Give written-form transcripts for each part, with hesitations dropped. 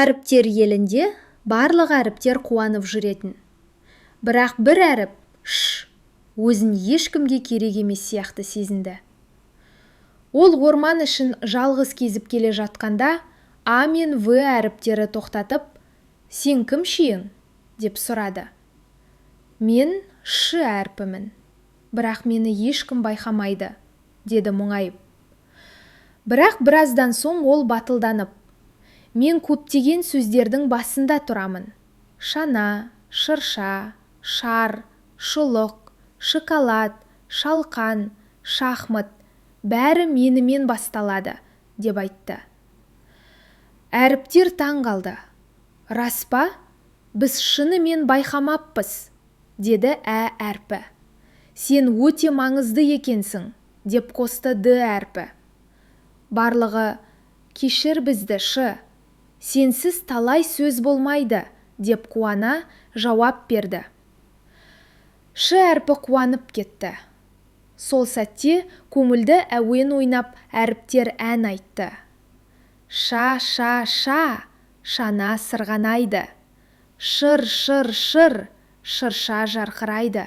Әріптер елінде барлық әріптер қуанып жүретін. Бірақ бір әріп «ш» өзін ешкімге керек емес сияқты сезінді. Ол орман ішін жалғыз кезіп келе жатқанда А мен В әріптері тоқтатып, «Сен кім шейін?» деп сұрады. «Мен Ш әрпімін, бірақ мені ешкім байқамайды», деді мұңайып. Бірақ біраздан соң ол батылданып, «Мен көптеген сөздердің басында тұрамын. Шана, шырша, шар, шұлық, шоколад, шалқан, шахмат, бәрі менімен басталады», деп айтты. Әріптер таң қалды. «Рас па? Біз шынымен байқамаппыз», деді Ә әрпі. «Сен өте маңызды екенсің», деп қосты Д әрпі. Барлығы «Кешір бізді, Ш. Сенсіз талай сөз болмайды», деп қуана жауап берді. Ш әрпі қуанып кетті. Сол сәтте көңілді әуен ойнап әріптер ән айтты. Ша, ша, ша, шана сырғанайды. Шыр, шыр, шыр, шырша жарқырайды.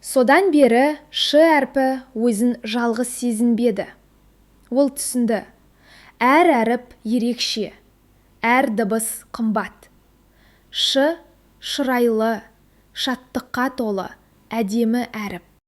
Содан бері Ш әрпі өзін жалғыз сезінбеді. Ол түсінді. Әр әріп ерекше, әр дыбыс қымбат. Ш шырайлы, шаттыққа толы, әдемі әріп.